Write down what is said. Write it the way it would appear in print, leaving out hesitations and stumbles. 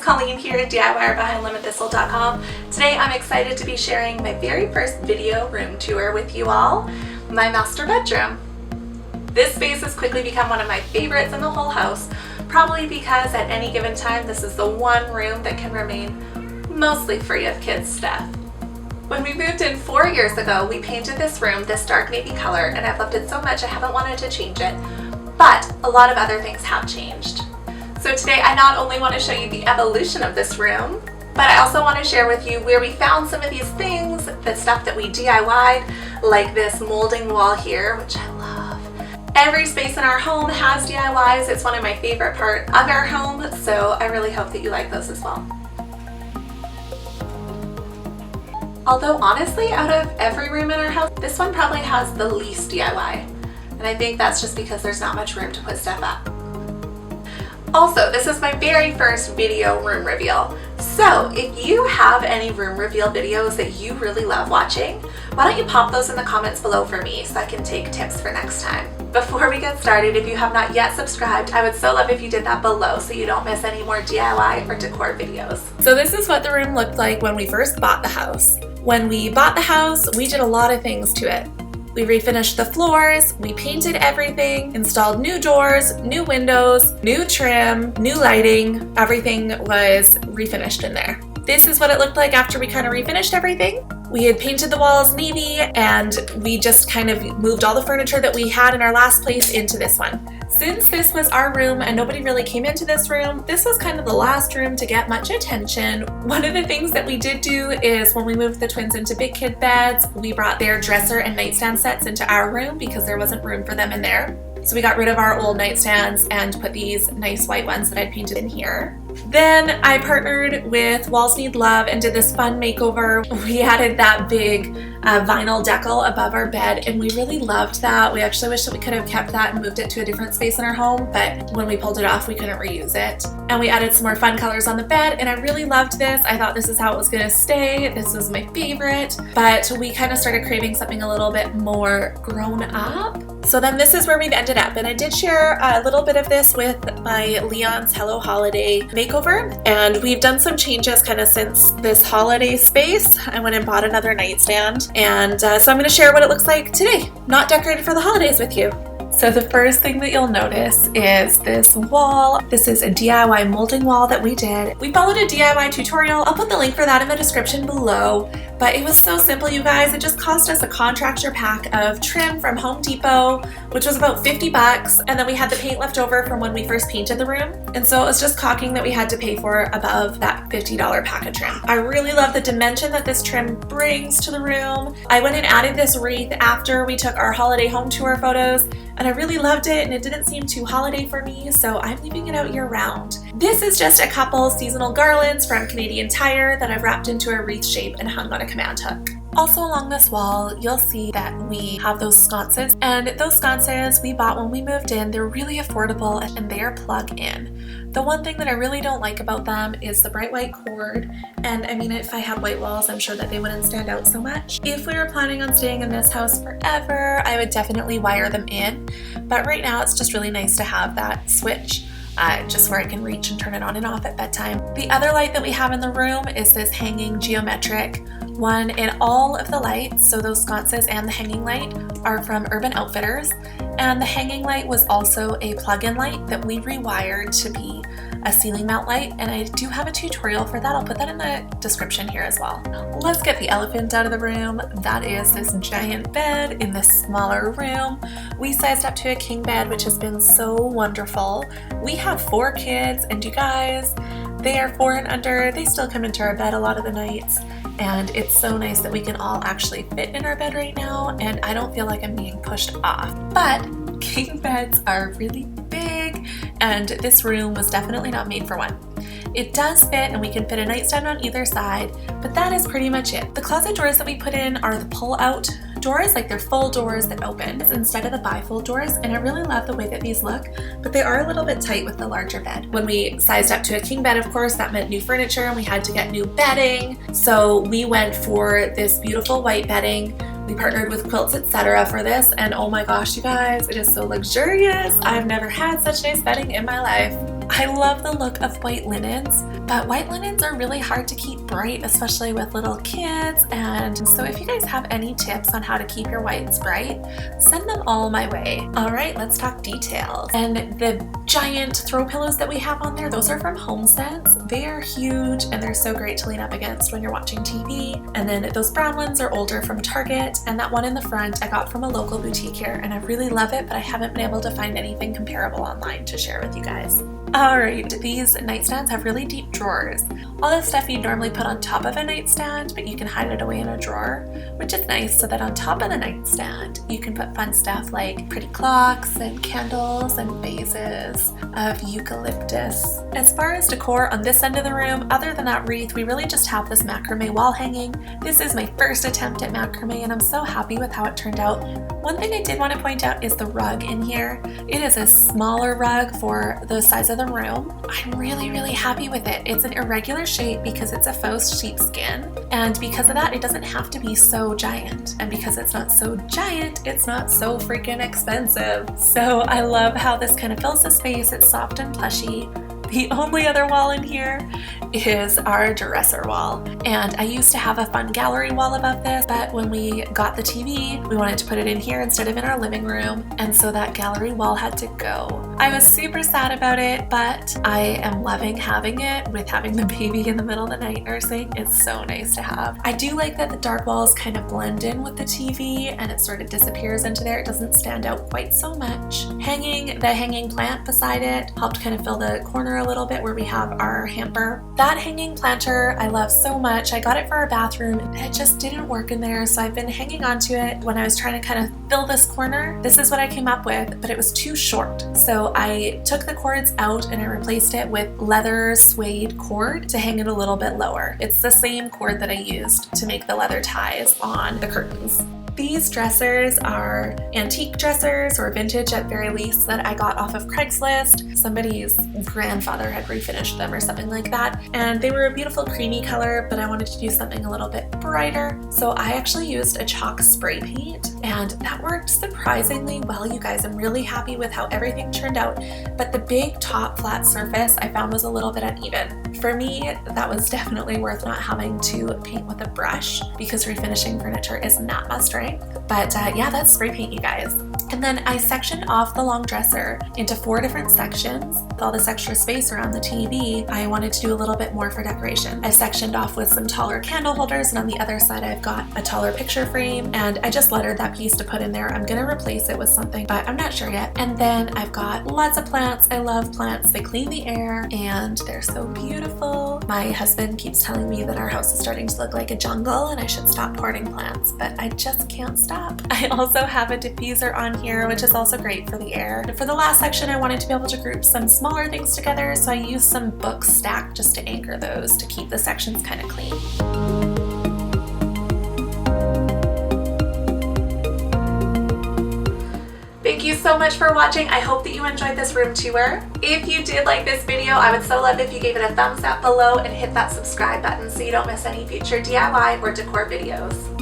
Colleen here, DIYer behind LemonThistle.com. Today I'm excited to be sharing my very first video room tour with you all, my master bedroom. This space has quickly become one of my favorites in the whole house, probably because at any given time this is the one room that can remain mostly free of kids' stuff. When we moved in 4 years ago, we painted this room this dark navy color, and I've loved it so much I haven't wanted to change it, but a lot of other things have changed. So today I not only want to show you the evolution of this room, but I also want to share with you where we found some of these things, the stuff that we DIY'd, like this molding wall here, which I love. Every space in our home has DIYs. It's one of my favorite parts of our home, so I really hope that you like those as well. Although honestly, out of every room in our house, this one probably has the least DIY. And I think that's just because there's not much room to put stuff up. Also, this is my very first video room reveal. So if you have any room reveal videos that you really love watching, why don't you pop those in the comments below for me so I can take tips for next time. Before we get started, if you have not yet subscribed, I would so love if you did that below so you don't miss any more DIY or decor videos. So this is what the room looked like when we first bought the house. When we bought the house, we did a lot of things to it. We refinished the floors, we painted everything, installed new doors, new windows, new trim, new lighting. Everything was refinished in there. This is what it looked like after we kind of refinished everything. We had painted the walls navy, and we just kind of moved all the furniture that we had in our last place into this one. Since this was our room and nobody really came into this room, this was kind of the last room to get much attention. One of the things that we did do is when we moved the twins into big kid beds, we brought their dresser and nightstand sets into our room because there wasn't room for them in there. So we got rid of our old nightstands and put these nice white ones that I'd painted in here. Then I partnered with Walls Need Love and did this fun makeover. We added that big vinyl decal above our bed, and we really loved that. We actually wish that we could have kept that and moved it to a different space in our home, but when we pulled it off, we couldn't reuse it. And we added some more fun colors on the bed, and I really loved this. I thought this is how it was gonna stay. This was my favorite, but we kind of started craving something a little bit more grown up. So then this is where we've ended up, and I did share a little bit of this with my Leon's Hello Holiday makeover, and we've done some changes kind of since this holiday space. I went and bought another nightstand, and so I'm going to share what it looks like today, not decorated for the holidays with you. So the first thing that you'll notice is this wall. This is a DIY molding wall that we did. We followed a DIY tutorial. I'll put the link for that in the description below. But it was so simple, you guys. It just cost us a contractor pack of trim from Home Depot, which was about 50 bucks. And then we had the paint left over from when we first painted the room. And so it was just caulking that we had to pay for above that $50 pack of trim. I really love the dimension that this trim brings to the room. I went and added this wreath after we took our holiday home tour photos, and I really loved it, and it didn't seem too holiday for me, so I'm leaving it out year round. This is just a couple seasonal garlands from Canadian Tire that I've wrapped into a wreath shape and hung on a command hook. Also along this wall, you'll see that we have those sconces, and those sconces we bought when we moved in. They're really affordable and they are plug-in. The one thing that I really don't like about them is the bright white cord, and I mean, if I had white walls, I'm sure that they wouldn't stand out so much. If we were planning on staying in this house forever, I would definitely wire them in, but right now it's just really nice to have that switch. Just where I can reach and turn it on and off at bedtime. The other light that we have in the room is this hanging geometric one in all of the lights. So those sconces and the hanging light are from Urban Outfitters. And the hanging light was also a plug-in light that we rewired to be a ceiling mount light, and I do have a tutorial for that. I'll put that in the description here as well. Let's get the elephant out of the room. That is this giant bed in this smaller room. We sized up to a king bed, which has been so wonderful. We have 4 kids, and you guys, they are 4 and under. They still come into our bed a lot of the nights, and it's so nice that we can all actually fit in our bed right now, and I don't feel like I'm being pushed off. But king beds are really big, and this room was definitely not made for one. It does fit, and we can fit a nightstand on either side, but that is pretty much it. The closet doors that we put in are the pull-out doors, like they're full doors that open instead of the bifold doors, and I really love the way that these look, but they are a little bit tight with the larger bed. When we sized up to a king bed, of course, that meant new furniture, and we had to get new bedding, so we went for this beautiful white bedding. We partnered with Quilts Etc. for this, and oh my gosh, you guys, it is so luxurious. I've never had such nice bedding in my life. I love the look of white linens, but white linens are really hard to keep bright, especially with little kids. And so if you guys have any tips on how to keep your whites bright, send them all my way. All right, let's talk details. And the giant throw pillows that we have on there, those are from HomeSense. They are huge and they're so great to lean up against when you're watching TV. And then those brown ones are older from Target, and that one in the front I got from a local boutique here, and I really love it, but I haven't been able to find anything comparable online to share with you guys. Alright, these nightstands have really deep drawers. All the stuff you'd normally put on top of a nightstand, but you can hide it away in a drawer, which is nice so that on top of the nightstand you can put fun stuff like pretty clocks and candles and vases of eucalyptus. As far as decor on this end of the room, other than that wreath, we really just have this macrame wall hanging. This is my first attempt at macrame and I'm so happy with how it turned out. One thing I did want to point out is the rug in here. It is a smaller rug for the size of the room. I'm really happy with it. It's an irregular shape because it's a faux sheepskin, and because of that it doesn't have to be so giant, and because it's not so giant it's not so freaking expensive. So I love how this kind of fills the space. It's soft and plushy. The only other wall in here is our dresser wall, and I used to have a fun gallery wall above this, but when we got the TV we wanted to put it in here instead of in our living room, and so that gallery wall had to go. I was super sad about it, but I am loving having it with having the baby in the middle of the night nursing. It's so nice to have. I do like that the dark walls kind of blend in with the TV and it sort of disappears into there. It doesn't stand out quite so much. Hanging the hanging plant beside it helped kind of fill the corner a little bit where we have our hamper. That hanging planter I love so much. I got it for our bathroom and it just didn't work in there, so I've been hanging on to it. When I was trying to kind of fill this corner, this is what I came up with, but it was too short. So I took the cords out and I replaced it with leather suede cord to hang it a little bit lower. It's the same cord that I used to make the leather ties on the curtains. These dressers are antique dressers, or vintage at very least, that I got off of Craigslist. Somebody's grandfather had refinished them or something like that, and they were a beautiful creamy color, but I wanted to do something a little bit brighter. So I actually used a chalk spray paint, and that worked surprisingly well, you guys. I'm really happy with how everything turned out, but the big top flat surface I found was a little bit uneven. For me, that was definitely worth not having to paint with a brush, because refinishing furniture is not my strength. But yeah, that's spray paint, you guys. And then I sectioned off the long dresser into 4 different sections. With all this extra space around the TV, I wanted to do a little bit more for decoration. I sectioned off with some taller candle holders, and on the other side I've got a taller picture frame, and I just lettered that piece to put in there. I'm gonna replace it with something, but I'm not sure yet. And then I've got lots of plants. I love plants. They clean the air and they're so beautiful. My husband keeps telling me that our house is starting to look like a jungle and I should stop potting plants, but I just can't stop. I also have a diffuser on here, which is also great for the air. And for the last section, I wanted to be able to group some smaller things together, so I used some books stacked just to anchor those to keep the sections kind of clean. Thank you so much for watching. I hope that you enjoyed this room tour. If you did like this video, I would so love if you gave it a thumbs up below and hit that subscribe button so you don't miss any future DIY or decor videos.